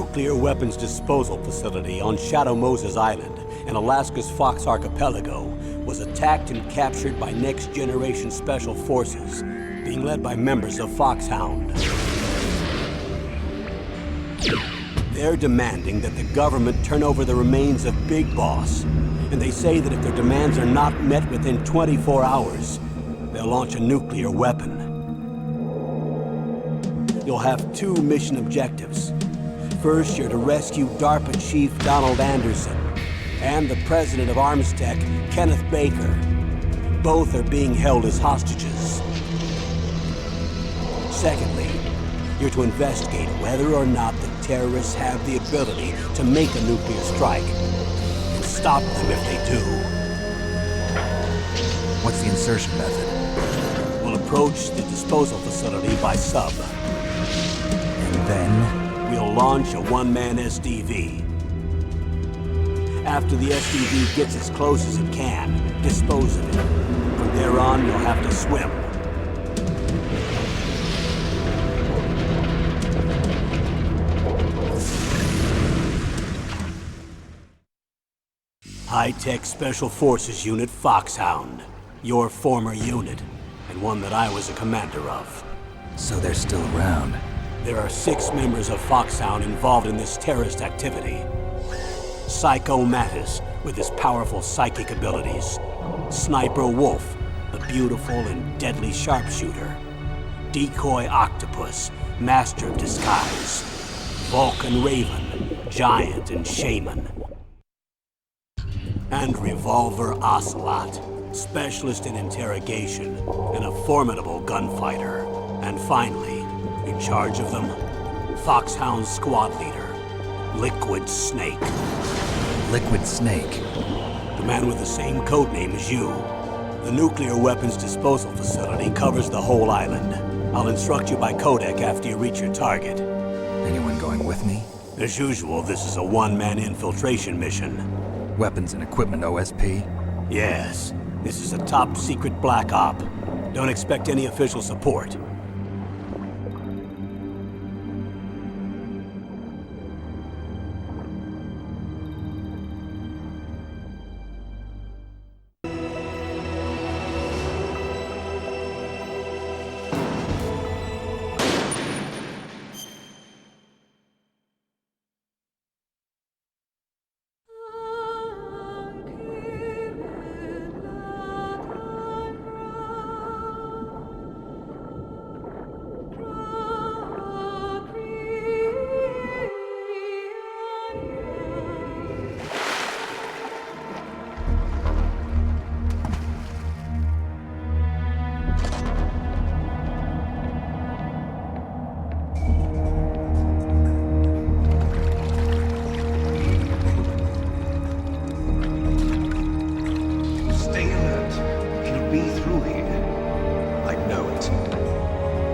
nuclear weapons disposal facility on Shadow Moses Island in Alaska's Fox Archipelago was attacked and captured by next-generation special forces, being led by members of Foxhound. They're demanding that the government turn over the remains of Big Boss, and they say that if their demands are not met within 24 hours, they'll launch a nuclear weapon. You'll have two mission objectives. First, you're to rescue DARPA Chief Donald Anderson and the president of Armstech, Kenneth Baker. Both are being held as hostages. Secondly, you're to investigate whether or not the terrorists have the ability to make a nuclear strike and stop them if they do. What's the insertion method? We'll approach the disposal facility by sub. And then? We'll launch a one-man SDV. After the SDV gets as close as it can, dispose of it. From there on, you'll have to swim. High-Tech Special Forces Unit Foxhound. Your former unit, and one that I was a commander of. So they're still around. There are 6 members of Foxhound involved in this terrorist activity. Psycho Mattis, with his powerful psychic abilities. Sniper Wolf, the beautiful and deadly sharpshooter. Decoy Octopus, master of disguise. Vulcan Raven, giant and shaman. And Revolver Ocelot, specialist in interrogation and a formidable gunfighter. And finally, in charge of them, Foxhound's squad leader, Liquid Snake. Liquid Snake? The man with the same codename as you. The nuclear weapons disposal facility covers the whole island. I'll instruct you by codec after you reach your target. Anyone going with me? As usual, this is a one-man infiltration mission. Weapons and equipment OSP? Yes. This is a top-secret black op. Don't expect any official support.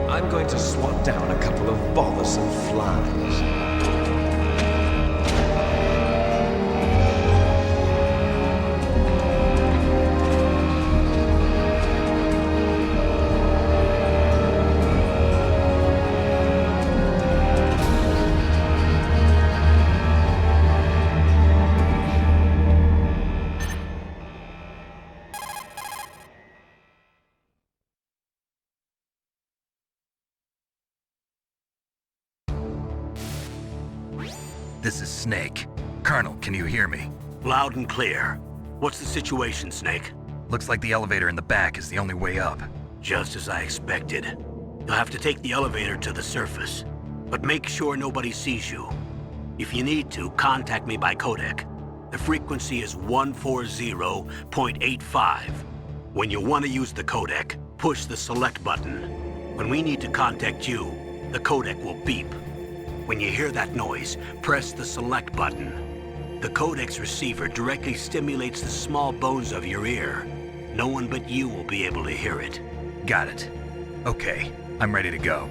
I'm going to swat down a couple of bothersome flies. This is Snake. Colonel, can you hear me? Loud and clear. What's the situation, Snake? Looks like the elevator in the back is the only way up. Just as I expected. You'll have to take the elevator to the surface. But make sure nobody sees you. If you need to, contact me by codec. The frequency is 140.85. When you want to use the codec, push the select button. When we need to contact you, the codec will beep. When you hear that noise, press the select button. The codec's receiver directly stimulates the small bones of your ear. No one but you will be able to hear it. Got it. Okay, I'm ready to go.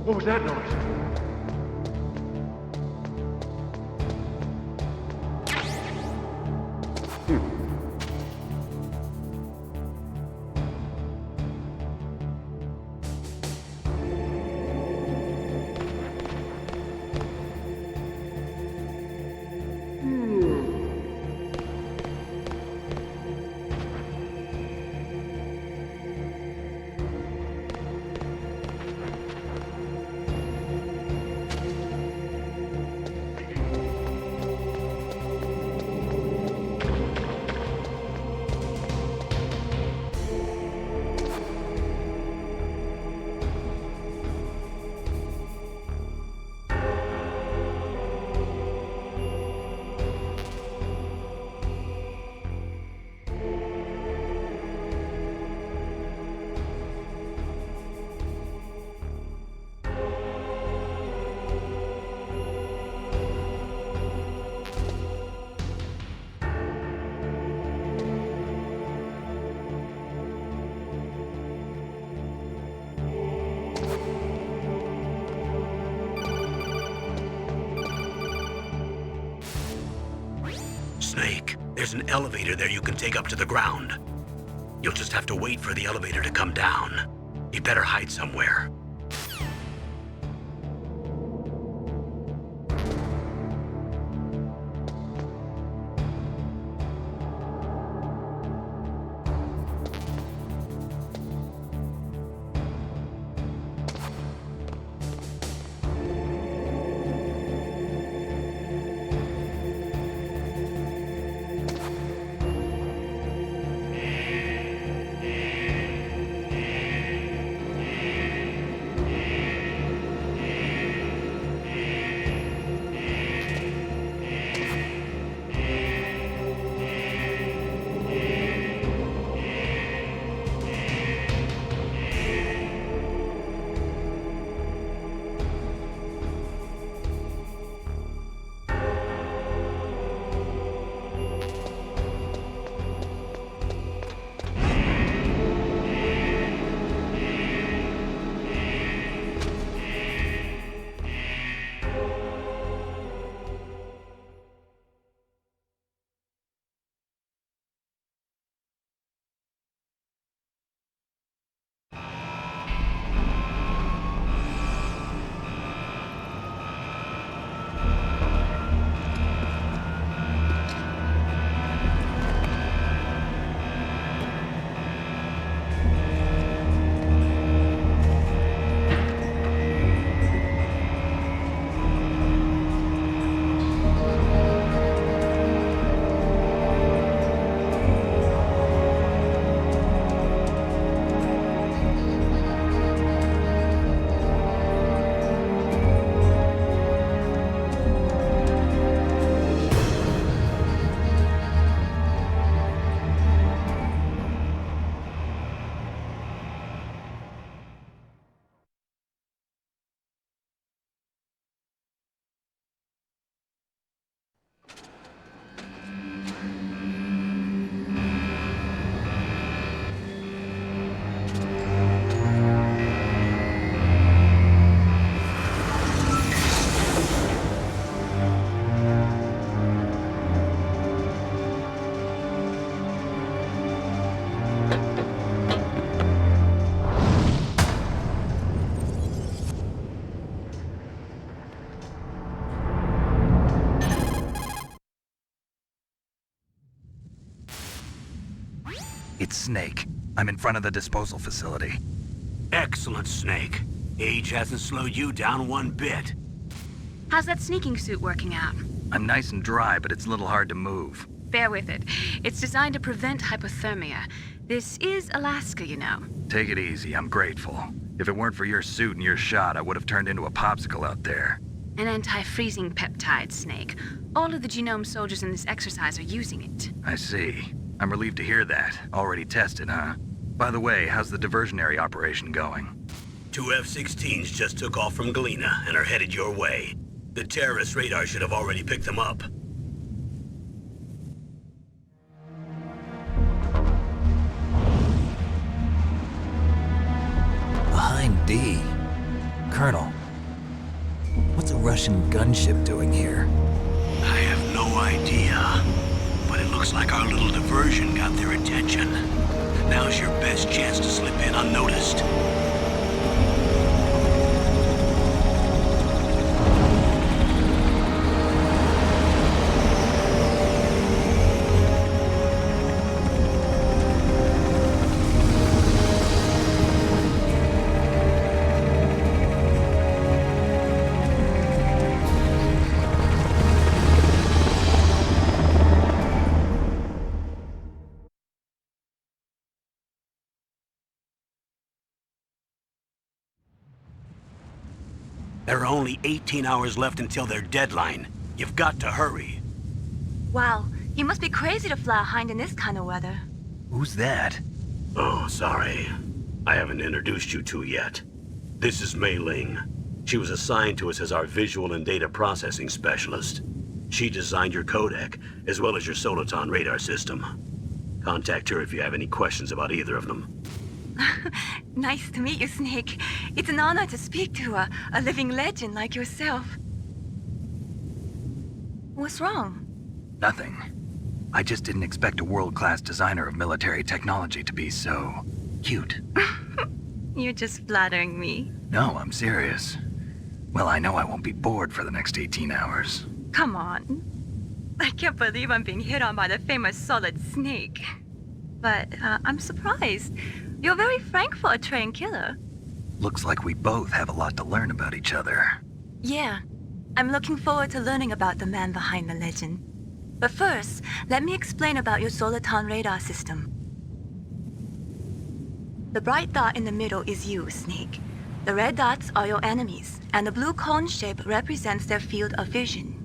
What was that noise? Snake, there's an elevator there you can take up to the ground. You'll just have to wait for the elevator to come down. You better hide somewhere. It's Snake. I'm in front of the disposal facility. Excellent, Snake. Age hasn't slowed you down one bit. How's that sneaking suit working out? I'm nice and dry, but it's a little hard to move. Bear with it. It's designed to prevent hypothermia. This is Alaska, you know. Take it easy, I'm grateful. If it weren't for your suit and your shot, I would have turned into a popsicle out there. An anti-freezing peptide, Snake. All of the genome soldiers in this exercise are using it. I see. I'm relieved to hear that. Already tested, huh? By the way, how's the diversionary operation going? 2 F-16s just took off from Galena and are headed your way. The terrorist radar should have already picked them up. Behind D. Colonel, Russian gunship doing here? I have no idea. But it looks like our little diversion got their attention. Now's your best chance to slip in unnoticed. There are only 18 hours left until their deadline. You've got to hurry. Wow, you must be crazy to fly behind in this kind of weather. Who's that? Oh, sorry. I haven't introduced you two yet. This is Mei Ling. She was assigned to us as our visual and data processing specialist. She designed your codec, as well as your Soliton radar system. Contact her if you have any questions about either of them. Nice to meet you, Snake. It's an honor to speak to a living legend like yourself. What's wrong? Nothing. I just didn't expect a world-class designer of military technology to be so cute. You're just flattering me. No, I'm serious. Well, I know I won't be bored for the next 18 hours. Come on. I can't believe I'm being hit on by the famous Solid Snake. But I'm surprised. You're very frank for a trained killer. Looks like we both have a lot to learn about each other. Yeah. I'm looking forward to learning about the man behind the legend. But first, let me explain about your Soliton radar system. The bright dot in the middle is you, Snake. The red dots are your enemies, and the blue cone shape represents their field of vision.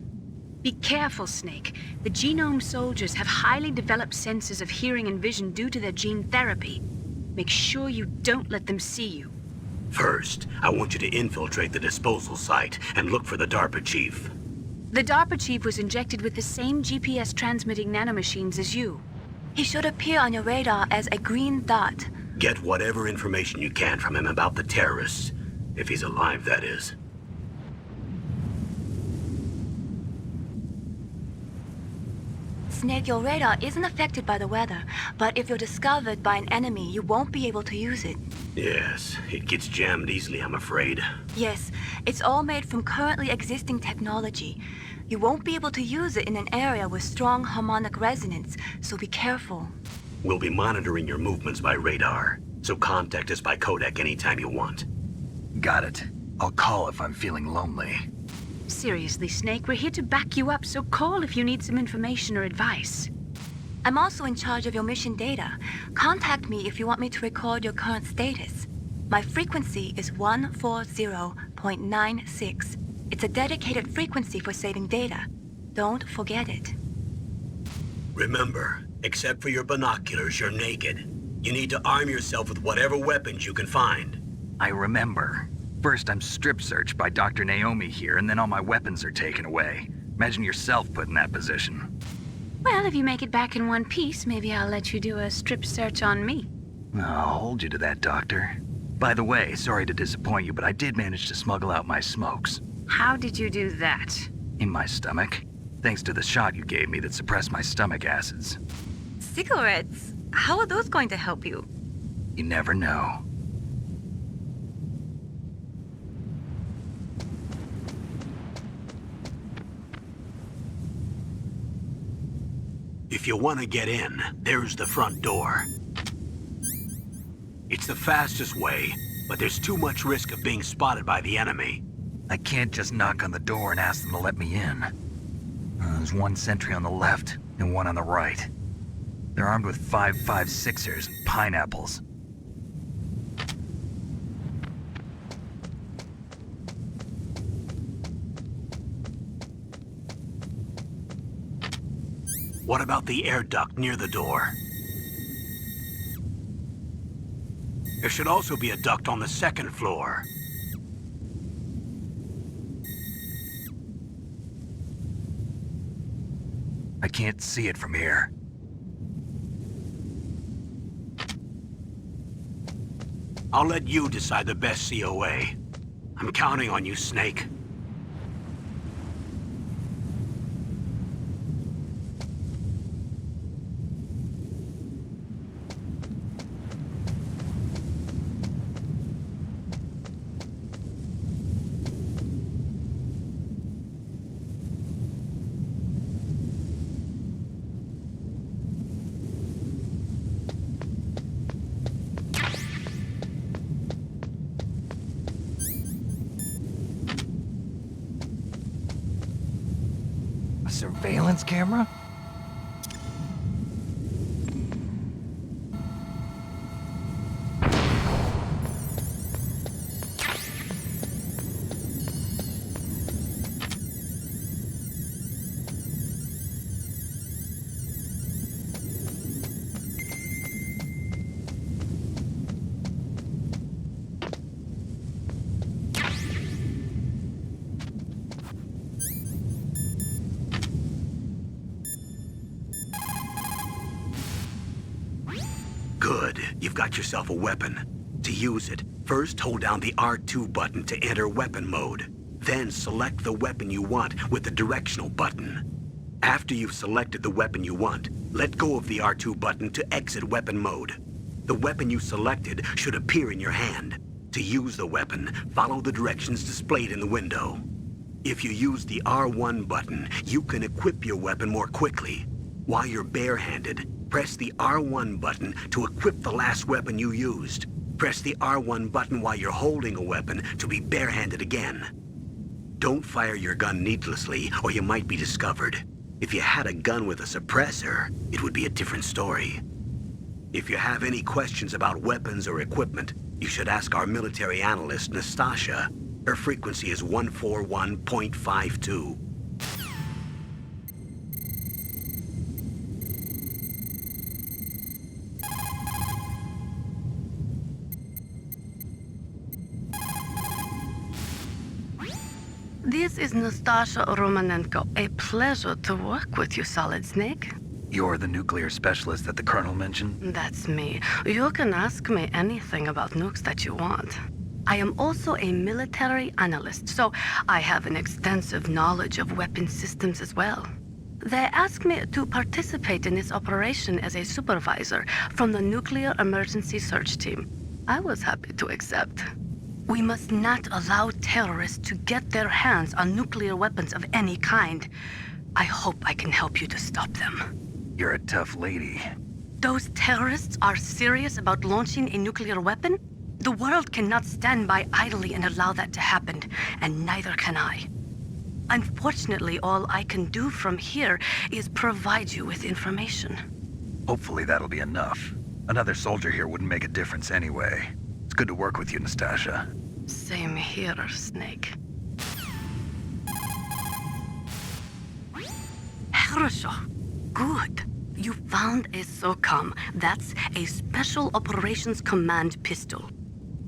Be careful, Snake. The genome soldiers have highly developed senses of hearing and vision due to their gene therapy. Make sure you don't let them see you. First, I want you to infiltrate the disposal site and look for the DARPA chief. The DARPA chief was injected with the same GPS transmitting nanomachines as you. He should appear on your radar as a green dot. Get whatever information you can from him about the terrorists. If he's alive, that is. Snake, your radar isn't affected by the weather, but if you're discovered by an enemy, you won't be able to use it. Yes, it gets jammed easily, I'm afraid. Yes, it's all made from currently existing technology. You won't be able to use it in an area with strong harmonic resonance, so be careful. We'll be monitoring your movements by radar, so contact us by codec anytime you want. Got it. I'll call if I'm feeling lonely. Seriously, Snake, we're here to back you up, so call if you need some information or advice. I'm also in charge of your mission data. Contact me if you want me to record your current status. My frequency is 140.96. It's a dedicated frequency for saving data. Don't forget it. Remember, except for your binoculars, you're naked. You need to arm yourself with whatever weapons you can find. I remember. First, I'm strip searched by Dr. Naomi here, and then all my weapons are taken away. Imagine yourself put in that position. Well, if you make it back in one piece, maybe I'll let you do a strip search on me. I'll hold you to that, Doctor. By the way, sorry to disappoint you, but I did manage to smuggle out my smokes. How did you do that? In my stomach. Thanks to the shot you gave me that suppressed my stomach acids. Cigarettes? How are those going to help you? You never know. If you want to get in, there's the front door. It's the fastest way, but there's too much risk of being spotted by the enemy. I can't just knock on the door and ask them to let me in. There's one sentry on the left and one on the right. They're armed with 5.56ers and pineapples. What about the air duct near the door? There should also be a duct on the second floor. I can't see it from here. I'll let you decide the best COA. I'm counting on you, Snake. surveillance camera? Good. You've got yourself a weapon. To use it, first hold down the R2 button to enter weapon mode. Then select the weapon you want with the directional button. After you've selected the weapon you want, let go of the R2 button to exit weapon mode. The weapon you selected should appear in your hand. To use the weapon, follow the directions displayed in the window. If you use the R1 button, you can equip your weapon more quickly. While you're barehanded, press the R1 button to equip the last weapon you used. Press the R1 button while you're holding a weapon to be barehanded again. Don't fire your gun needlessly, or you might be discovered. If you had a gun with a suppressor, it would be a different story. If you have any questions about weapons or equipment, you should ask our military analyst, Nastasha. Her frequency is 141.52. This is Nastasha Romanenko. A pleasure to work with you, Solid Snake. You're the nuclear specialist that the Colonel mentioned? That's me. You can ask me anything about nukes that you want. I am also a military analyst, so I have an extensive knowledge of weapon systems as well. They asked me to participate in this operation as a supervisor from the Nuclear Emergency Search Team. I was happy to accept. We must not allow terrorists to get their hands on nuclear weapons of any kind. I hope I can help you to stop them. You're a tough lady. Those terrorists are serious about launching a nuclear weapon? The world cannot stand by idly and allow that to happen, and neither can I. Unfortunately, all I can do from here is provide you with information. Hopefully that'll be enough. Another soldier here wouldn't make a difference anyway. It's good to work with you, Nastasha. Same here, Snake. Хорошо. Good. You found a SOCOM. That's a Special Operations Command pistol.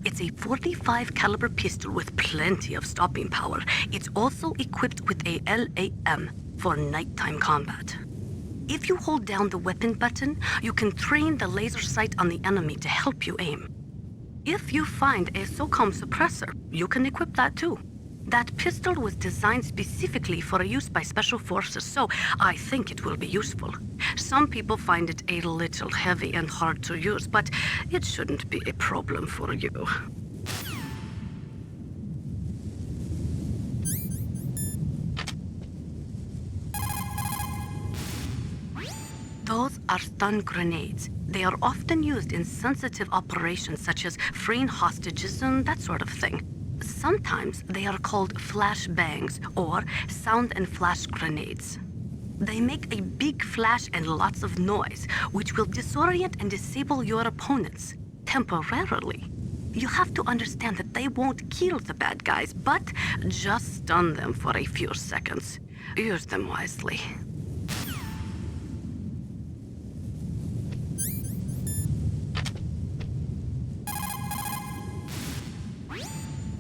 It's a .45 caliber pistol with plenty of stopping power. It's also equipped with a LAM for nighttime combat. If you hold down the weapon button, you can train the laser sight on the enemy to help you aim. If you find a SOCOM suppressor, you can equip that too. That pistol was designed specifically for use by special forces, so I think it will be useful. Some people find it a little heavy and hard to use, but it shouldn't be a problem for you. Those are stun grenades. They are often used in sensitive operations such as freeing hostages and that sort of thing. Sometimes they are called flash bangs or sound and flash grenades. They make a big flash and lots of noise, which will disorient and disable your opponents temporarily. You have to understand that they won't kill the bad guys, but just stun them for a few seconds. Use them wisely.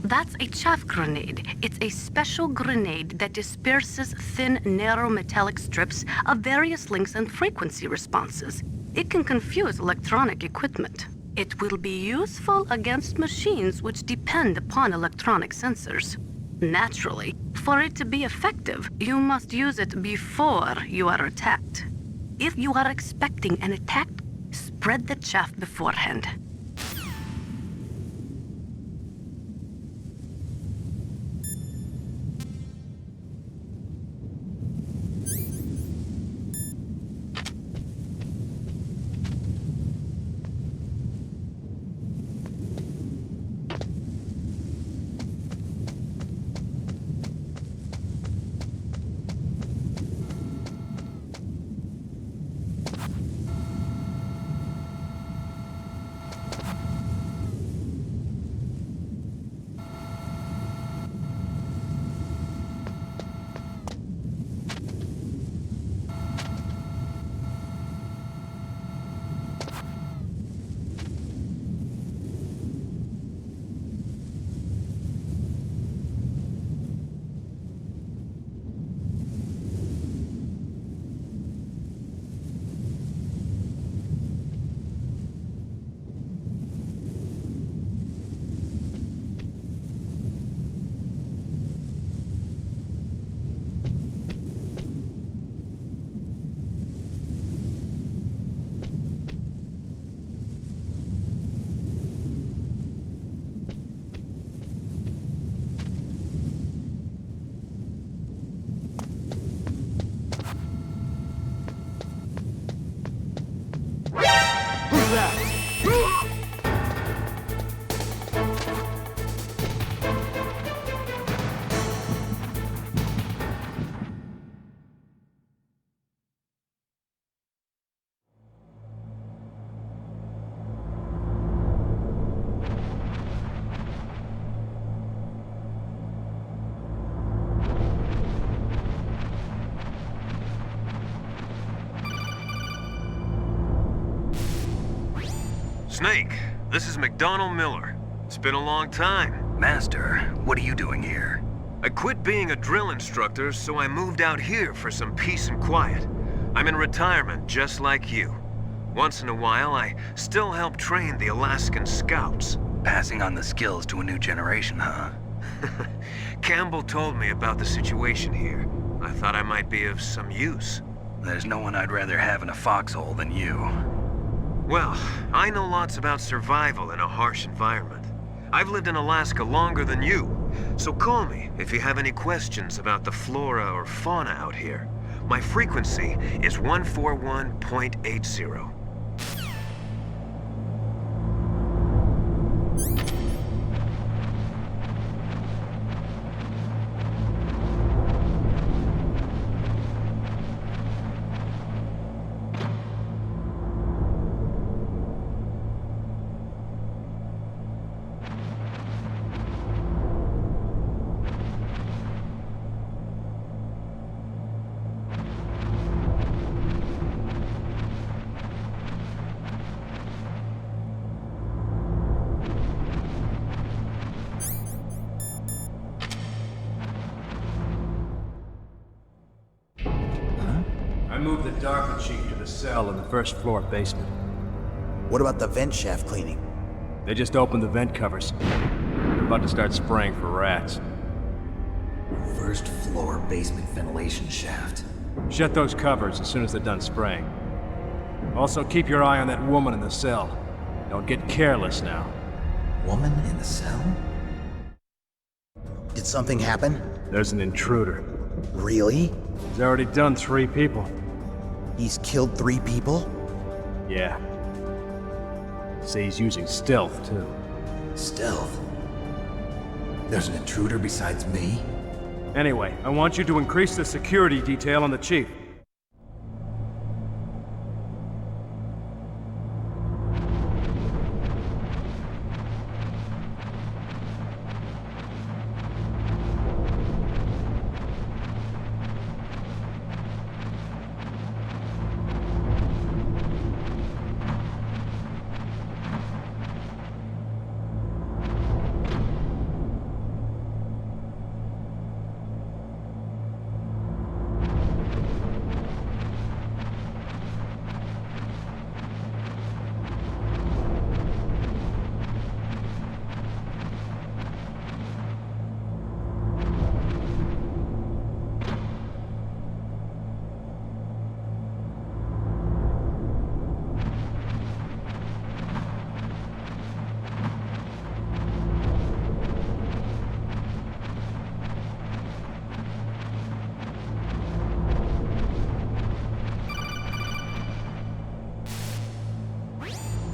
That's a chaff grenade. It's a special grenade that disperses thin, narrow metallic strips of various lengths and frequency responses. It can confuse electronic equipment. It will be useful against machines which depend upon electronic sensors. Naturally, for it to be effective, you must use it before you are attacked. If you are expecting an attack, spread the chaff beforehand. Snake, this is McDonald Miller. It's been a long time. Master, what are you doing here? I quit being a drill instructor, so I moved out here for some peace and quiet. I'm in retirement, just like you. Once in a while, I still help train the Alaskan Scouts. Passing on the skills to a new generation, huh? Campbell told me about the situation here. I thought I might be of some use. There's no one I'd rather have in a foxhole than you. Well, I know lots about survival in a harsh environment. I've lived in Alaska longer than you, so call me if you have any questions about the flora or fauna out here. My frequency is 141.80. I moved the Darker Chief to the cell in the first floor basement. What about the vent shaft cleaning? They just opened the vent covers. They're about to start spraying for rats. First floor basement ventilation shaft. Shut those covers as soon as they're done spraying. Also, keep your eye on that woman in the cell. Don't get careless now. Woman in the cell? Did something happen? There's an intruder. Really? He's already done 3 people. He's killed 3 people? Yeah. Say he's using stealth, too. Stealth? There's an intruder besides me? Anyway, I want you to increase the security detail on the Chief.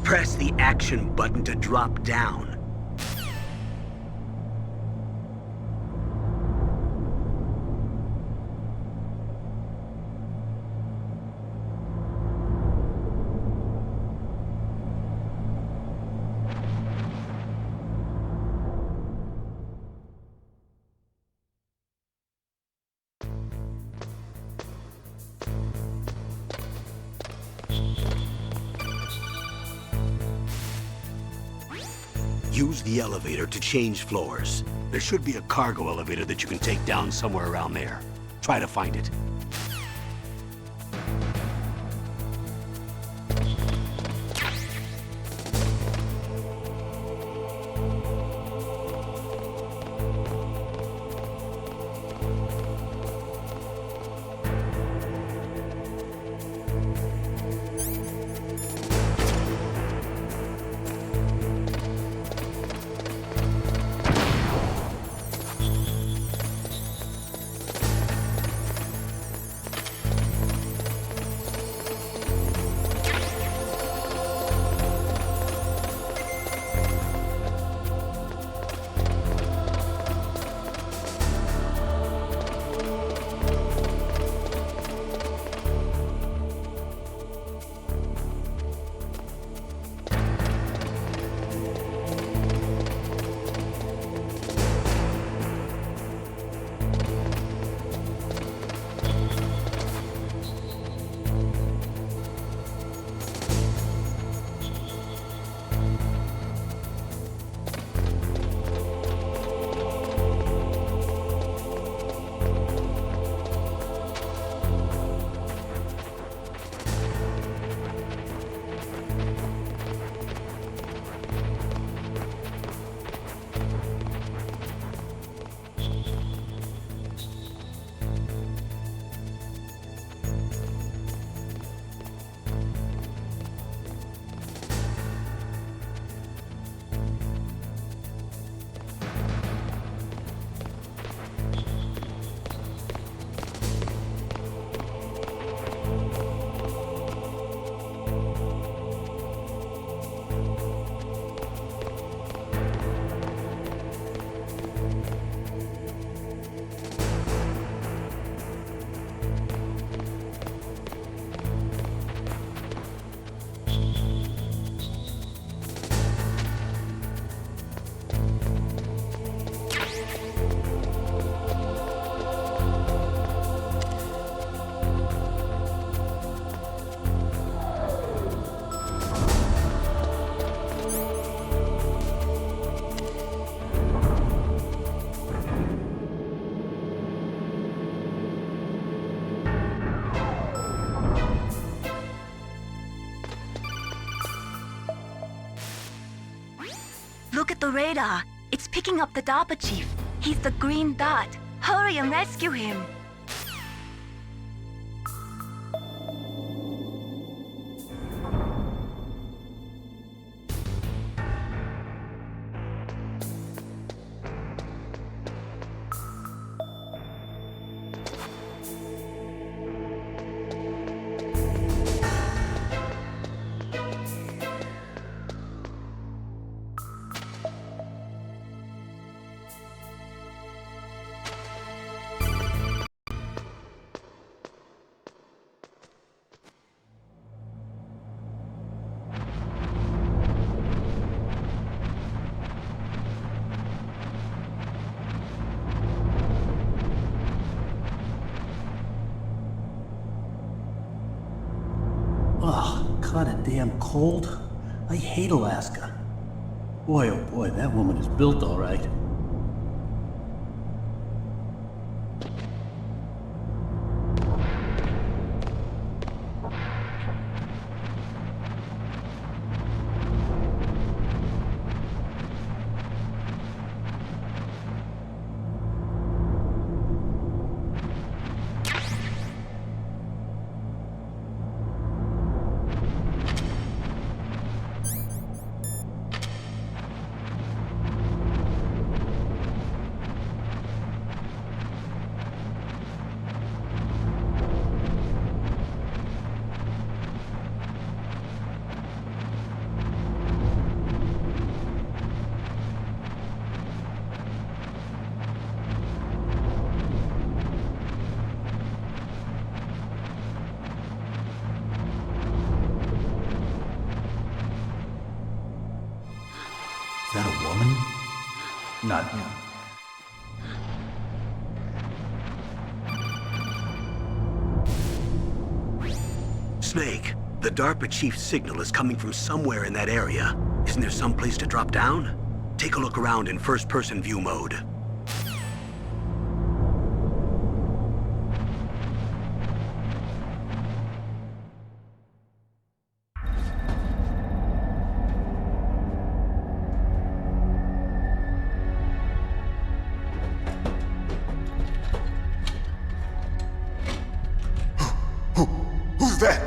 Press the action button to drop down. Use the elevator to change floors. There should be a cargo elevator that you can take down somewhere around there. Try to find it. Look at the radar. It's picking up the DARPA chief. He's the green dot. Hurry and rescue him. Ugh, kinda damn cold. I hate Alaska. Boy, oh boy, that woman is built all right. Is that a woman? Not yet. Snake, the DARPA chief's signal is coming from somewhere in that area. Isn't there some place to drop down? Take a look around in first-person view mode. Who's that?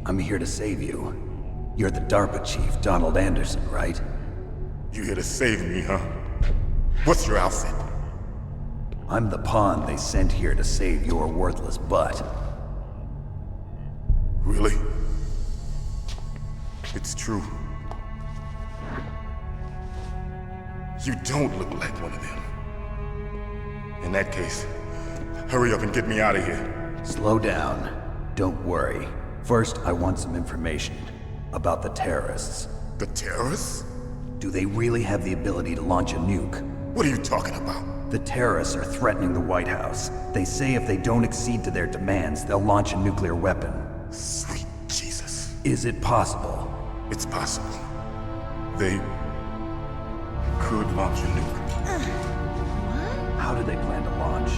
I'm here to save you. You're the DARPA chief, Donald Anderson, right? You here to save me, huh? What's your outfit? I'm the pawn they sent here to save your worthless butt. Really? It's true. You don't look like one of them. In that case, hurry up and get me out of here. Slow down. Don't worry. First, I want some information about the terrorists. The terrorists? Do they really have the ability to launch a nuke? What are you talking about? The terrorists are threatening the White House. They say if they don't accede to their demands, they'll launch a nuclear weapon. Sweet Jesus. Is it possible? It's possible. They could launch a nuke. How do they plan to launch?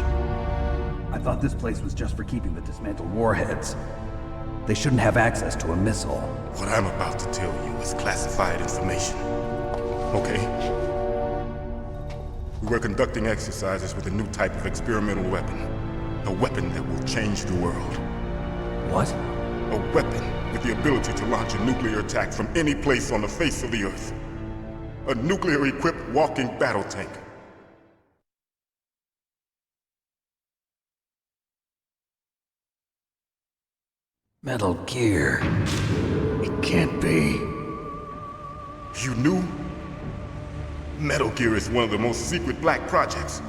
I thought this place was just for keeping the dismantled warheads. They shouldn't have access to a missile. What I'm about to tell you is classified information. Okay? We were conducting exercises with a new type of experimental weapon. A weapon that will change the world. What? A weapon with the ability to launch a nuclear attack from any place on the face of the Earth. A nuclear-equipped walking battle tank. Metal Gear. It can't be. You knew? Metal Gear is one of the most secret black projects.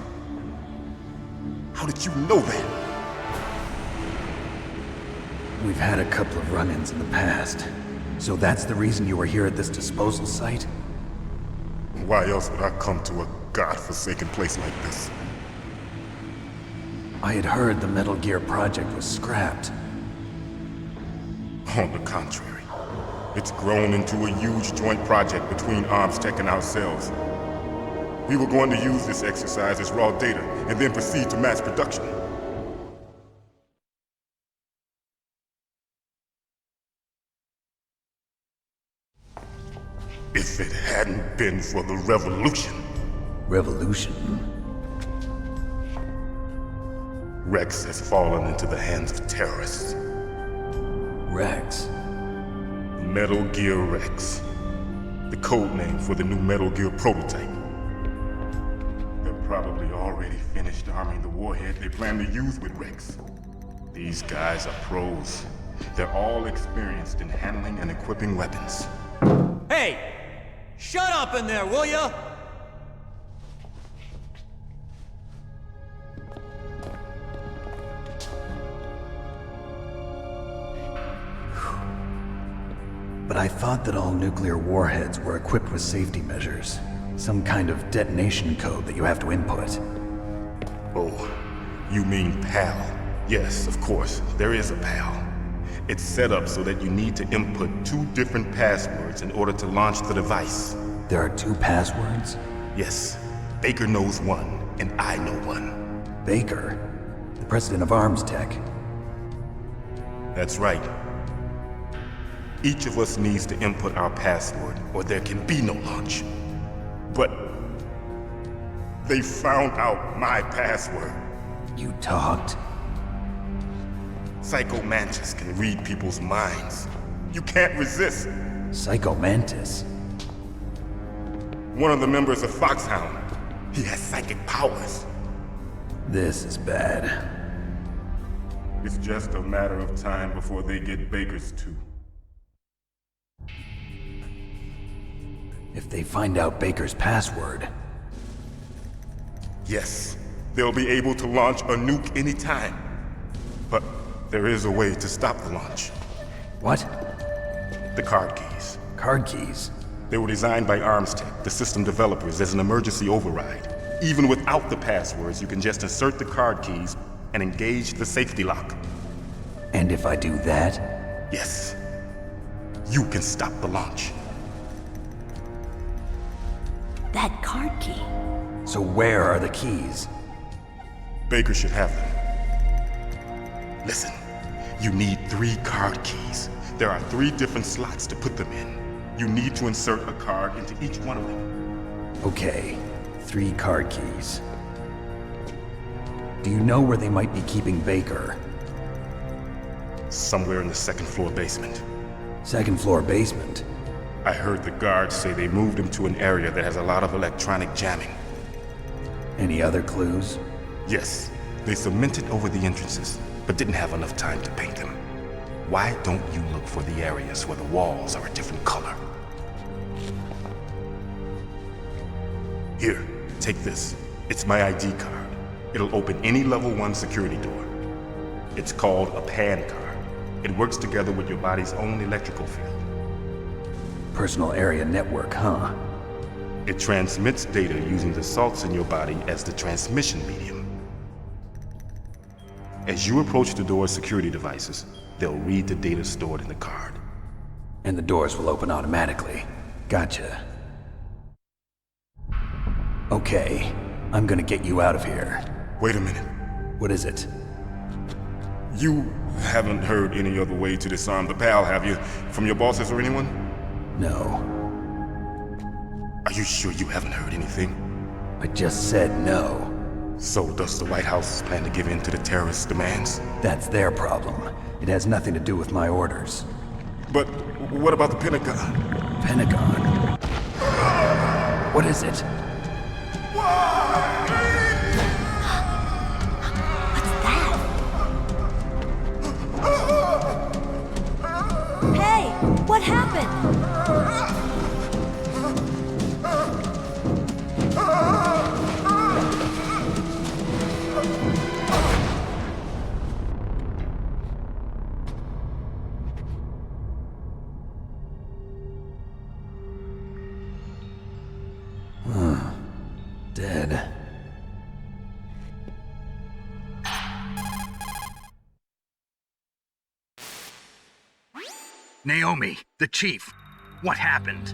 How did you know that? We've had a couple of run-ins in the past. So that's the reason you were here at this disposal site? Why else would I come to a godforsaken place like this? I had heard the Metal Gear project was scrapped. On the contrary, it's grown into a huge joint project between ArmsTech and ourselves. We were going to use this exercise as raw data and then proceed to mass production. If it hadn't been for the revolution. Revolution? Rex has fallen into the hands of terrorists. Rex? Metal Gear Rex. The code name for the new Metal Gear prototype. They're probably already finished arming the warhead they plan to use with Rex. These guys are pros. They're all experienced in handling and equipping weapons. Hey! Shut up in there, will ya? But I thought that all nuclear warheads were equipped with safety measures. Some kind of detonation code that you have to input. Oh, you mean PAL? Yes, of course, there is a PAL. It's set up so that you need to input 2 different passwords in order to launch the device. There are 2 passwords? Yes. Baker knows one, and I know one. Baker? The president of Arms Tech? That's right. Each of us needs to input our password, or there can be no launch. But they found out my password. You talked? Psycho Mantis can read people's minds. You can't resist. Psycho Mantis? One of the members of Foxhound. He has psychic powers. This is bad. It's just a matter of time before they get Baker's too. If they find out Baker's password... Yes, they'll be able to launch a nuke anytime. But there is a way to stop the launch. What? The card keys. Card keys? They were designed by Arms Tech, the system developers, as an emergency override. Even without the passwords, you can just insert the card keys and engage the safety lock. And if I do that? Yes. You can stop the launch. That card key. So where are the keys? Baker should have them. Listen, you need 3 card keys. There are 3 different slots to put them in. You need to insert a card into each one of them. Okay, 3 card keys. Do you know where they might be keeping Baker? Somewhere in the 2nd floor basement. 2nd floor basement? I heard the guards say they moved him to an area that has a lot of electronic jamming. Any other clues? Yes. They cemented over the entrances, but didn't have enough time to paint them. Why don't you look for the areas where the walls are a different color? Here, take this. It's my ID card. It'll open any level 1 security door. It's called a PAN card. It works together with your body's own electrical field. Personal area network, huh? It transmits data using the salts in your body as the transmission medium. As you approach the door's security devices, they'll read the data stored in the card. And the doors will open automatically. Gotcha. Okay, I'm gonna get you out of here. Wait a minute. What is it? You haven't heard any other way to disarm the PAL, have you? From your bosses or anyone? No. Are you sure you haven't heard anything? I just said no. So does the White House plan to give in to the terrorists' demands? That's their problem. It has nothing to do with my orders. But what about the Pentagon? Pentagon? What is it? Hey, what happened? Dead. Naomi, the chief. What happened?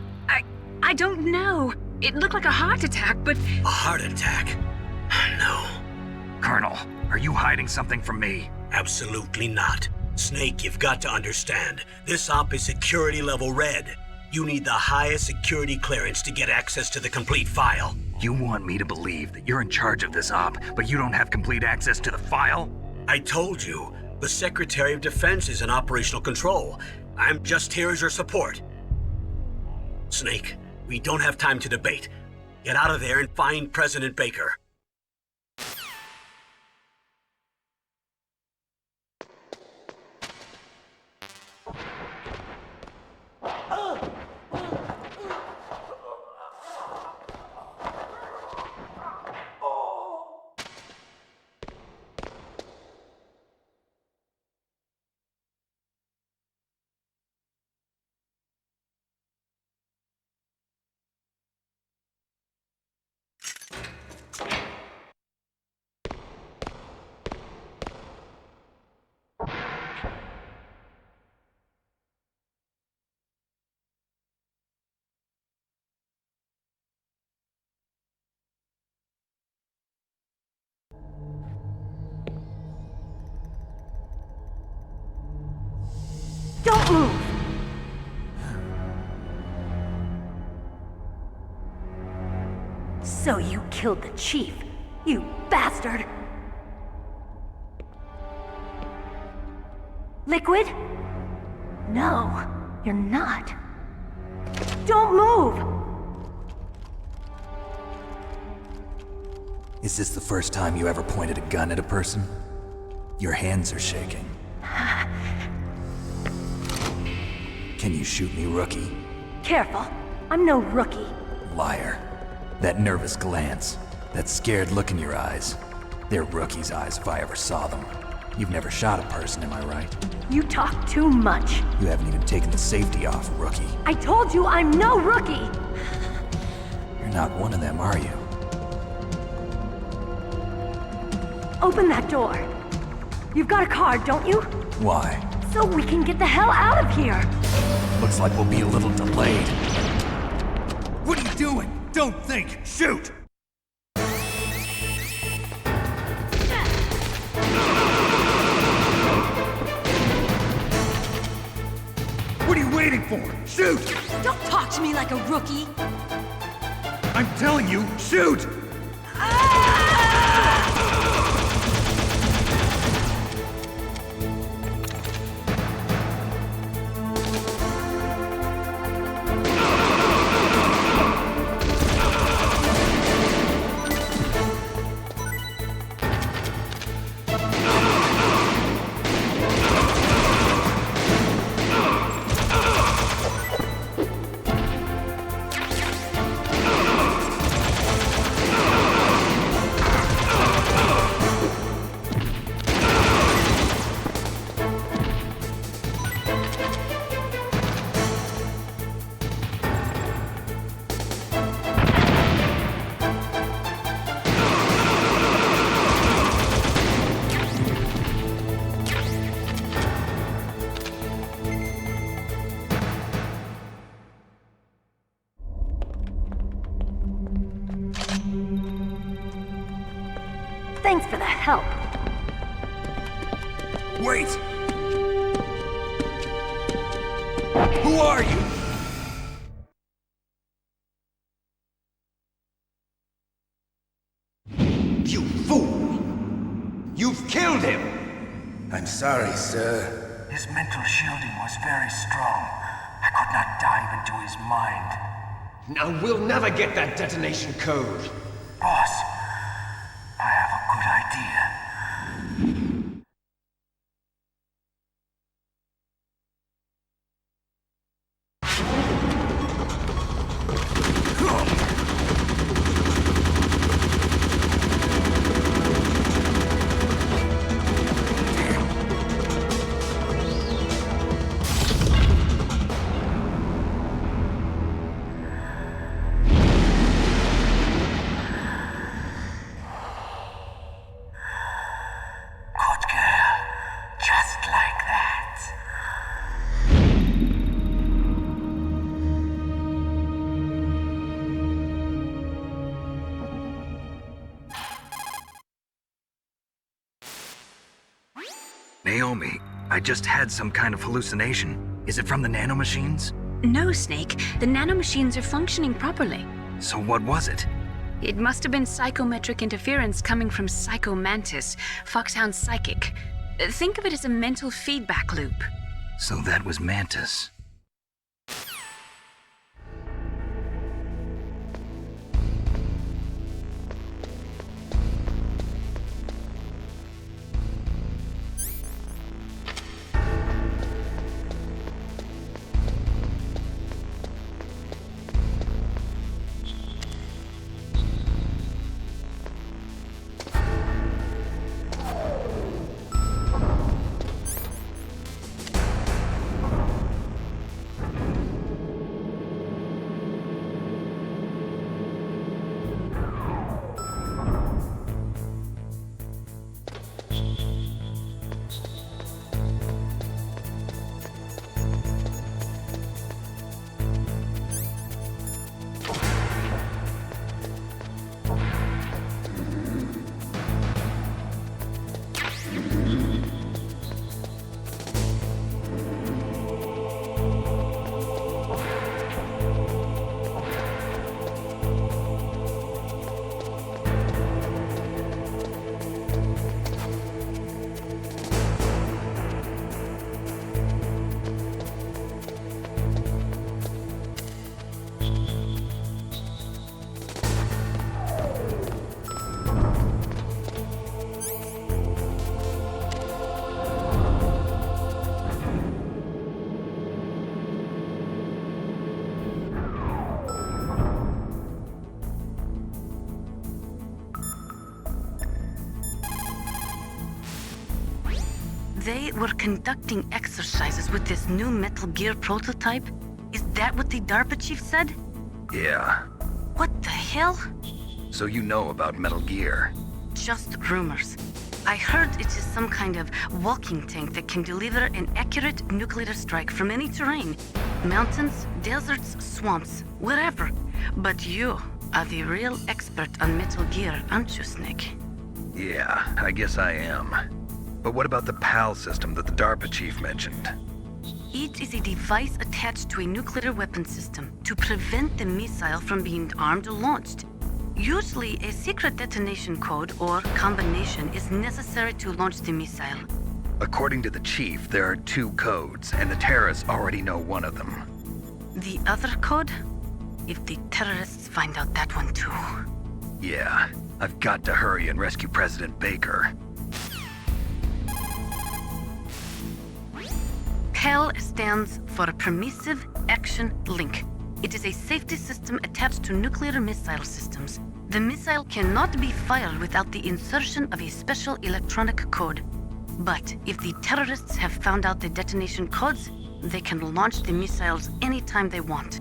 I don't know. It looked like a heart attack, but... A heart attack? No. Colonel, are you hiding something from me? Absolutely not. Snake, you've got to understand. This op is security level red. You need the highest security clearance to get access to the complete file. You want me to believe that you're in charge of this op, but you don't have complete access to the file? I told you, the Secretary of Defense is in operational control. I'm just here as your support. Snake, we don't have time to debate. Get out of there and find President Baker. Don't move! So you killed the chief, you bastard! Liquid? No, you're not. Don't move! Is this the first time you ever pointed a gun at a person? Your hands are shaking. Can you shoot me, rookie? Careful, I'm no rookie. Liar. That nervous glance, that scared look in your eyes. They're rookie's eyes if I ever saw them. You've never shot a person, am I right? You talk too much. You haven't even taken the safety off, rookie. I told you I'm no rookie! You're not one of them, are you? Open that door. You've got a card, don't you? Why? So we can get the hell out of here! Looks like we'll be a little delayed. What are you doing? Don't think! Shoot! What are you waiting for? Shoot! Don't talk to me like a rookie! I'm telling you, shoot! Thanks for the help. Wait! Who are you? You fool! You've killed him! I'm sorry, sir. His mental shielding was very strong. I could not dive into his mind. Now we'll never get that detonation code. Boss, I have a good idea. Naomi, I just had some kind of hallucination. Is it from the nanomachines? No, Snake. The nanomachines are functioning properly. So what was it? It must have been psychometric interference coming from Psycho Mantis, Foxhound's psychic. Think of it as a mental feedback loop. So that was Mantis. They were conducting exercises with this new Metal Gear prototype? Is that what the DARPA chief said? Yeah. What the hell? So you know about Metal Gear? Just rumors. I heard it is some kind of walking tank that can deliver an accurate nuclear strike from any terrain. Mountains, deserts, swamps, wherever. But you are the real expert on Metal Gear, aren't you, Snake? Yeah, I guess I am. But what about the PAL system that the DARPA chief mentioned? It is a device attached to a nuclear weapon system to prevent the missile from being armed or launched. Usually, a secret detonation code or combination is necessary to launch the missile. According to the chief, there are 2 codes, and the terrorists already know one of them. The other code? If the terrorists find out that one too. Yeah, I've got to hurry and rescue President Baker. PAL stands for Permissive Action Link. It is a safety system attached to nuclear missile systems. The missile cannot be fired without the insertion of a special electronic code. But if the terrorists have found out the detonation codes, they can launch the missiles anytime they want.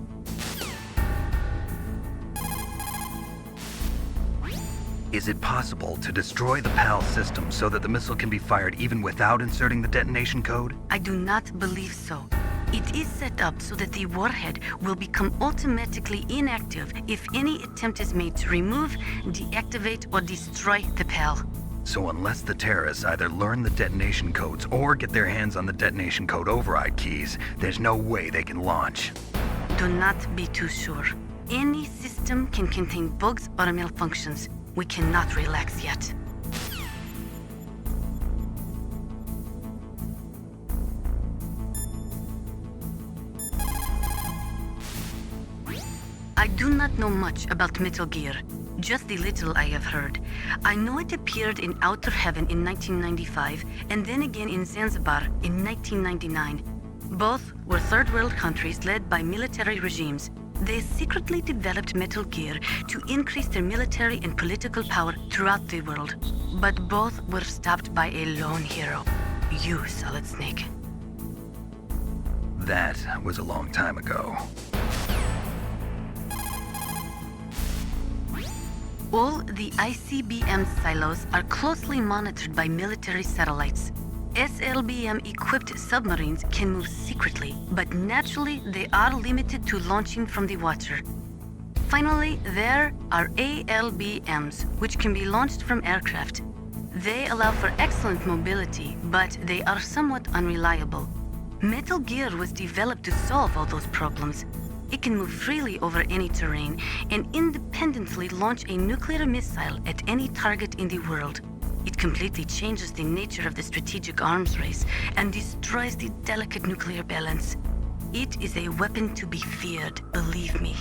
Is it possible to destroy the PAL system so that the missile can be fired even without inserting the detonation code? I do not believe so. It is set up so that the warhead will become automatically inactive if any attempt is made to remove, deactivate, or destroy the PAL. So unless the terrorists either learn the detonation codes or get their hands on the detonation code override keys, there's no way they can launch. Do not be too sure. Any system can contain bugs or malfunctions. We cannot relax yet. I do not know much about Metal Gear, just the little I have heard. I know it appeared in Outer Heaven in 1995, and then again in Zanzibar in 1999. Both were third world countries led by military regimes. They secretly developed Metal Gear to increase their military and political power throughout the world. But both were stopped by a lone hero. You, Solid Snake. That was a long time ago. All the ICBM silos are closely monitored by military satellites. SLBM-equipped submarines can move secretly, but naturally they are limited to launching from the water. Finally, there are ALBMs, which can be launched from aircraft. They allow for excellent mobility, but they are somewhat unreliable. Metal Gear was developed to solve all those problems. It can move freely over any terrain and independently launch a nuclear missile at any target in the world. It completely changes the nature of the strategic arms race and destroys the delicate nuclear balance. It is a weapon to be feared, believe me.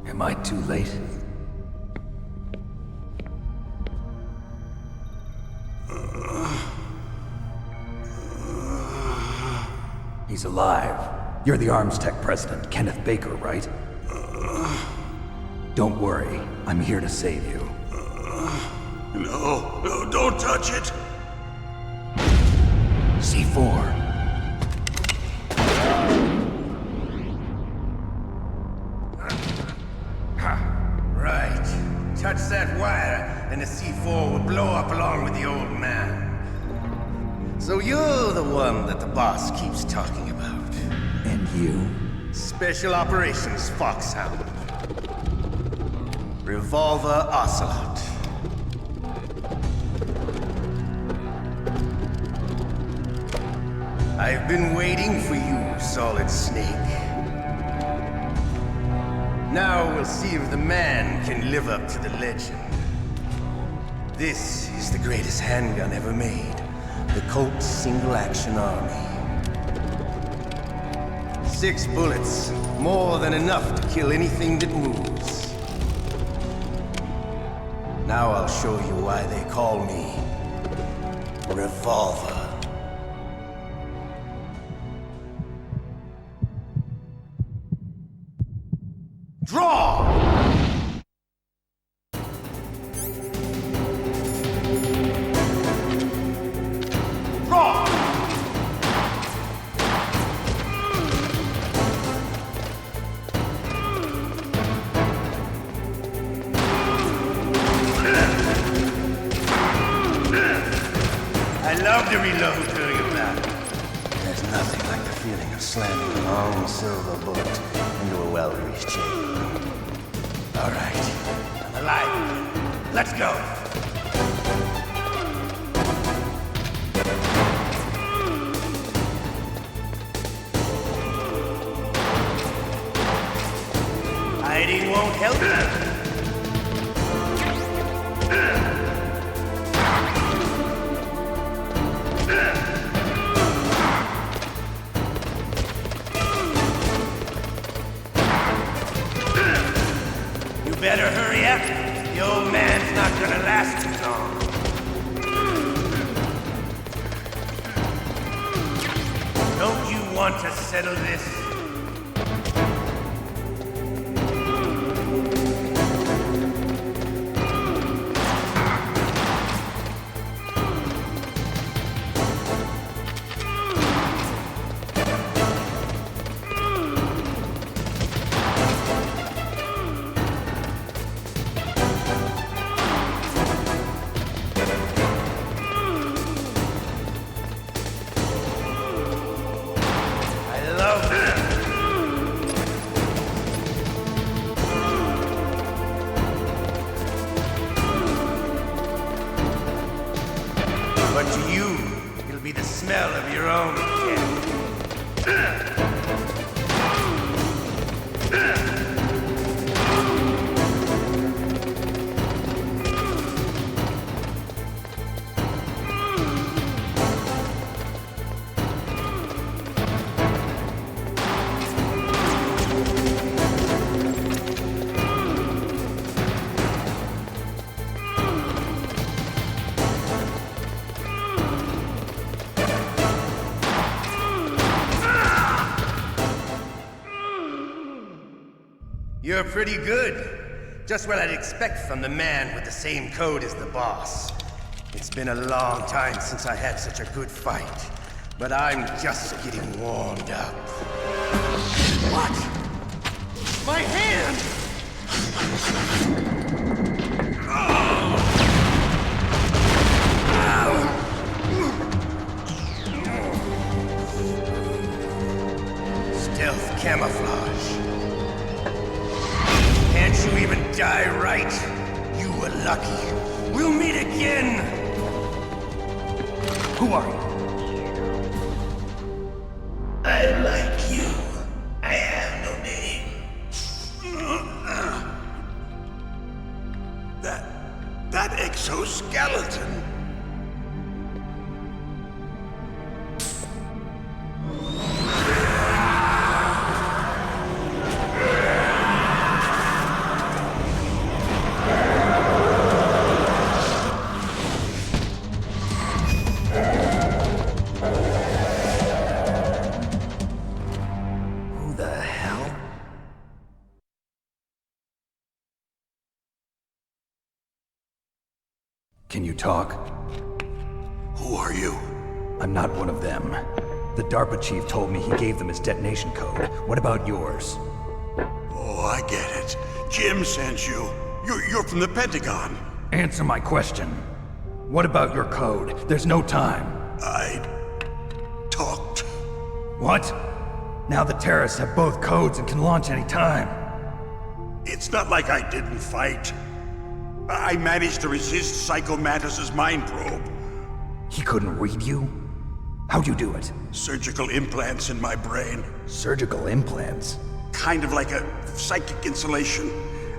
Am I too late? He's alive. You're the Arms Tech president, Kenneth Baker, right? Don't worry. I'm here to save you. No, don't touch it! C4. Right. Touch that wire, and the C4 will blow up along with the old man. So you're the one that the boss keeps talking about. And you? Special Operations Foxhound. Revolver Ocelot. I've been waiting for you, Solid Snake. Now we'll see if the man can live up to the legend. This is the greatest handgun ever made. The Colt Single Action Army. 6 bullets, more than enough to kill anything that moves. Now I'll show you why they call me Revolver. Draw! Draw! I love to reload during a battle. There's nothing like the feeling of slamming a long silver bullet into a well-greased chamber. All right, I'm alive. Let's go. Hiding won't help you. Better hurry up. The old man's not gonna last too long. Don't you want to settle this? But to you, it'll be the smell of your own death. You're pretty good. Just what I'd expect from the man with the same code as the boss. It's been a long time since I had such a good fight, but I'm just getting warmed up. What? My hand! Stealth camouflage. Can't you even die right? You were lucky. We'll meet again! Who are you? I like you. I have no name. That exoskeleton. Can you talk? Who are you? I'm not one of them. The DARPA chief told me he gave them his detonation code. What about yours? Oh, I get it. Jim sent you. You're from the Pentagon. Answer my question. What about your code? There's no time. I talked. What? Now the terrorists have both codes and can launch any time. It's not like I didn't fight. I managed to resist Psycho Mantis's mind probe. He couldn't read you? How'd you do it? Surgical implants in my brain. Surgical implants? Kind of like a psychic insulation.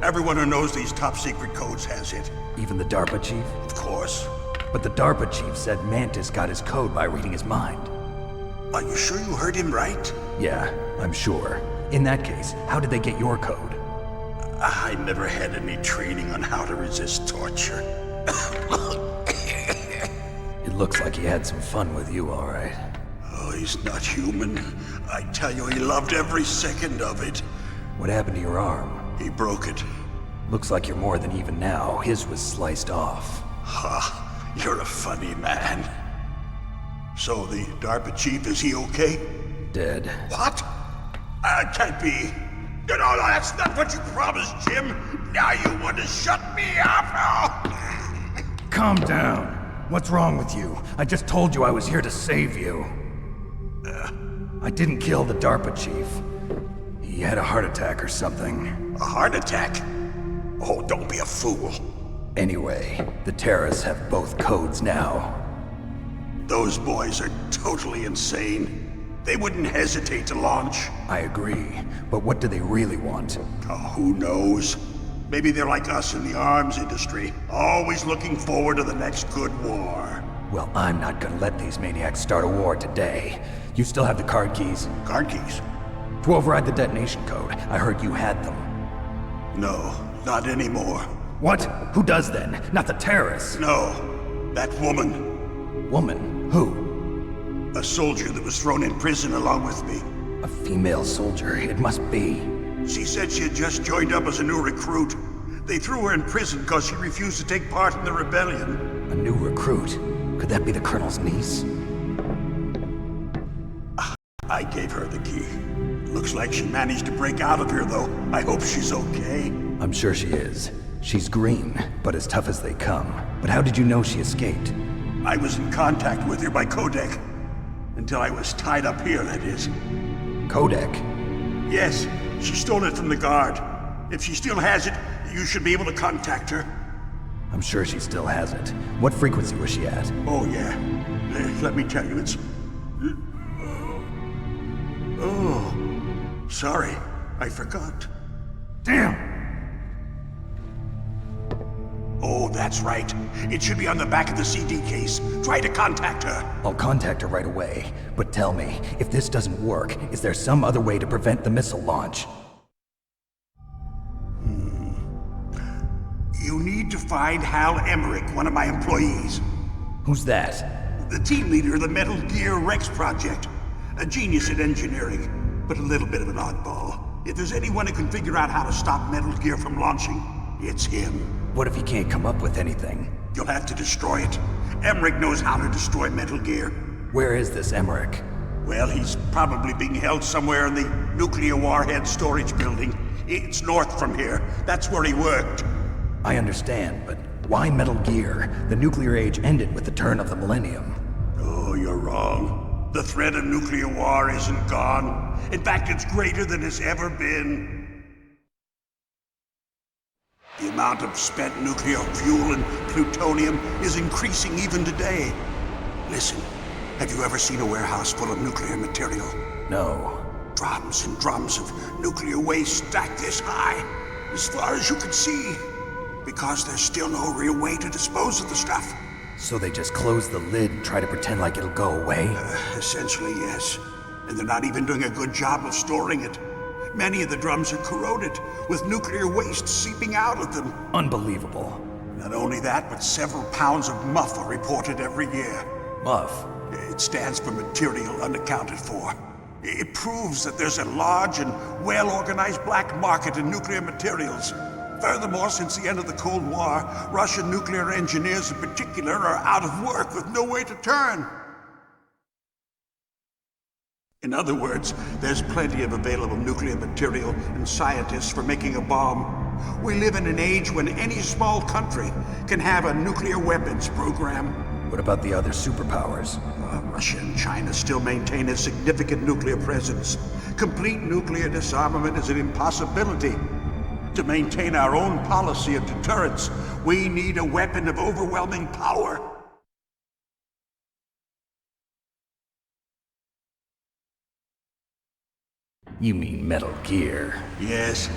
Everyone who knows these top secret codes has it. Even the DARPA chief? Of course. But the DARPA chief said Mantis got his code by reading his mind. Are you sure you heard him right? Yeah, I'm sure. In that case, how did they get your code? I never had any training on how to resist torture. It looks like he had some fun with you, all right. Oh, he's not human. I tell you, he loved every second of it. What happened to your arm? He broke it. Looks like you're more than even now. His was sliced off. Ha, you're a funny man. So the DARPA chief, is he okay? Dead. What? Can't be. No, that's not what you promised, Jim. Now you want to shut me up? Calm down. What's wrong with you? I just told you I was here to save you. I didn't kill the DARPA chief. He had a heart attack or something. A heart attack? Oh, don't be a fool. Anyway, the terrorists have both codes now. Those boys are totally insane. They wouldn't hesitate to launch. I agree, but what do they really want? Oh, who knows? Maybe they're like us in the arms industry, always looking forward to the next good war. Well, I'm not gonna let these maniacs start a war today. You still have the card keys? Card keys? To override the detonation code. I heard you had them. No, not anymore. What? Who does then? Not the terrorists? No, that woman. Woman? Who? A soldier that was thrown in prison along with me. A female soldier, it must be. She said she had just joined up as a new recruit. They threw her in prison because she refused to take part in the rebellion. A new recruit? Could that be the Colonel's niece? I gave her the key. Looks like she managed to break out of here, though. I hope she's okay. I'm sure she is. She's green, but as tough as they come. But how did you know she escaped? I was in contact with her by codec. Until I was tied up here, that is. Codec? Yes, she stole it from the guard. If she still has it, you should be able to contact her. I'm sure she still has it. What frequency was she at? Oh, yeah. Let me tell you, it's... Oh, sorry. I forgot. Damn! Oh, that's right. It should be on the back of the CD case. Try to contact her. I'll contact her right away. But tell me, if this doesn't work, is there some other way to prevent the missile launch? You need to find Hal Emmerich, one of my employees. Who's that? The team leader of the Metal Gear Rex project. A genius at engineering, but a little bit of an oddball. If there's anyone who can figure out how to stop Metal Gear from launching, it's him. What if he can't come up with anything? You'll have to destroy it. Emmerich knows how to destroy Metal Gear. Where is this Emmerich? Well, he's probably being held somewhere in the nuclear warhead storage building. It's north from here. That's where he worked. I understand, but why Metal Gear? The nuclear age ended with the turn of the millennium. Oh, you're wrong. The threat of nuclear war isn't gone. In fact, it's greater than it's ever been. The amount of spent nuclear fuel and plutonium is increasing even today. Listen, have you ever seen a warehouse full of nuclear material? No. Drums and drums of nuclear waste stacked this high, as far as you can see. Because there's still no real way to dispose of the stuff. So they just close the lid and try to pretend like it'll go away? Essentially, yes. And they're not even doing a good job of storing it. Many of the drums are corroded, with nuclear waste seeping out of them. Unbelievable. Not only that, but several pounds of MUF are reported every year. MUF? It stands for material unaccounted for. It proves that there's a large and well-organized black market in nuclear materials. Furthermore, since the end of the Cold War, Russian nuclear engineers in particular are out of work with no way to turn. In other words, there's plenty of available nuclear material and scientists for making a bomb. We live in an age when any small country can have a nuclear weapons program. What about the other superpowers? Russia and China still maintain a significant nuclear presence. Complete nuclear disarmament is an impossibility. To maintain our own policy of deterrence, we need a weapon of overwhelming power. You mean Metal Gear. Yes.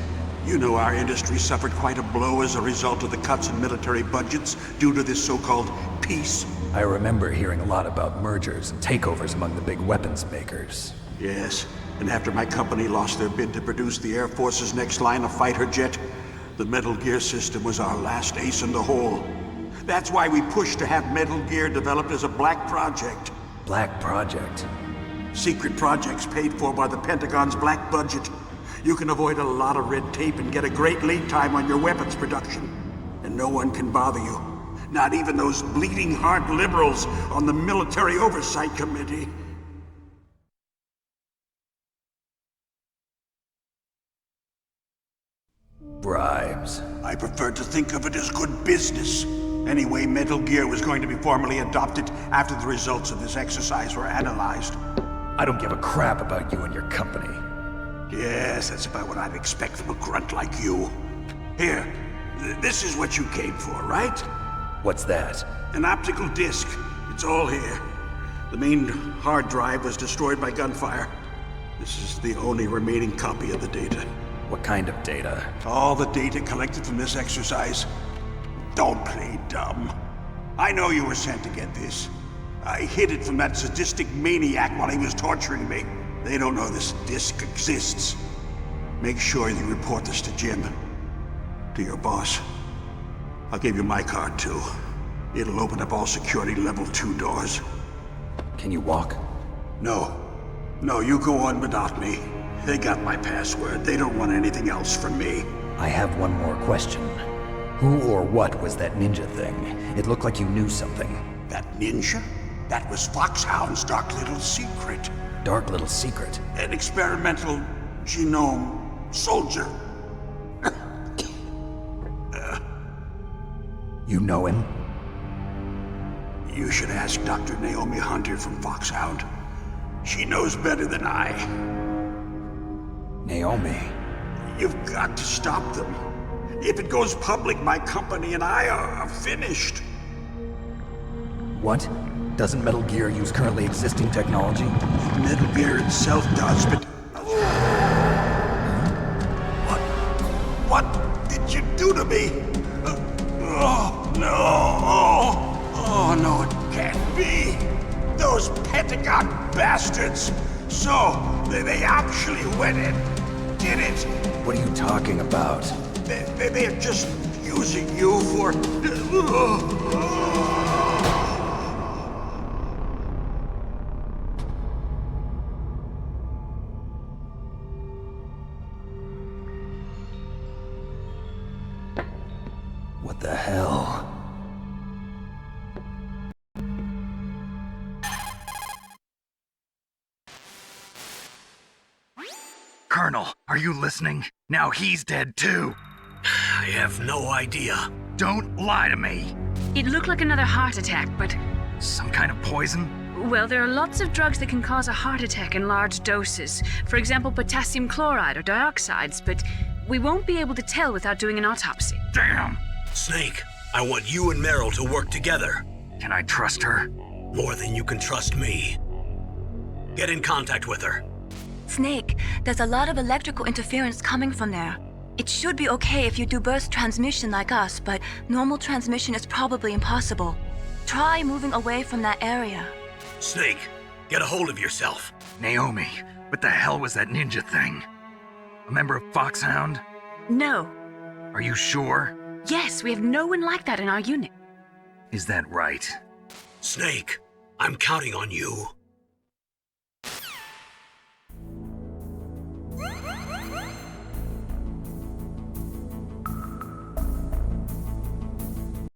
You know our industry suffered quite a blow as a result of the cuts in military budgets due to this so-called peace. I remember hearing a lot about mergers and takeovers among the big weapons makers. Yes, and after my company lost their bid to produce the Air Force's next line of fighter jet, the Metal Gear system was our last ace in the hole. That's why we pushed to have Metal Gear developed as a black project. Black project? Secret projects paid for by the Pentagon's black budget. You can avoid a lot of red tape and get a great lead time on your weapons production. And no one can bother you. Not even those bleeding heart liberals on the Military Oversight Committee. Bribes. I prefer to think of it as good business. Anyway, Metal Gear was going to be formally adopted after the results of this exercise were analyzed. I don't give a crap about you and your company. Yes, that's about what I'd expect from a grunt like you. Here, this is what you came for, right? What's that? An optical disc. It's all here. The main hard drive was destroyed by gunfire. This is the only remaining copy of the data. What kind of data? All the data collected from this exercise. Don't play dumb. I know you were sent to get this. I hid it from that sadistic maniac while he was torturing me. They don't know this disc exists. Make sure you report this to Jim. To your boss. I'll give you my card too. It'll open up all security level 2 doors. Can you walk? No. No, you go on without me. They got my password. They don't want anything else from me. I have one more question. Who or what was that ninja thing? It looked like you knew something. That ninja? That was Foxhound's dark little secret. Dark little secret? An experimental genome soldier. You know him? You should ask Dr. Naomi Hunter from Foxhound. She knows better than I. Naomi? You've got to stop them. If it goes public, my company and I are finished. What? Doesn't Metal Gear use currently existing technology? Metal Gear itself does, but... What did you do to me? Oh, no. Oh, no, it can't be. Those Pentagon bastards. So, they actually went and did it. What are you talking about? They're just using you for... What the hell? Colonel, are you listening? Now he's dead too. I have no idea. Don't lie to me. It looked like another heart attack, but... Some kind of poison? Well, there are lots of drugs that can cause a heart attack in large doses. For example, potassium chloride or dioxides, but we won't be able to tell without doing an autopsy. Damn! Snake, I want you and Meryl to work together. Can I trust her? More than you can trust me. Get in contact with her. Snake, there's a lot of electrical interference coming from there. It should be okay if you do burst transmission like us, but normal transmission is probably impossible. Try moving away from that area. Snake, get a hold of yourself. Naomi, what the hell was that ninja thing? A member of Foxhound? No. Are you sure? Yes, we have no one like that in our unit. Is that right? Snake, I'm counting on you.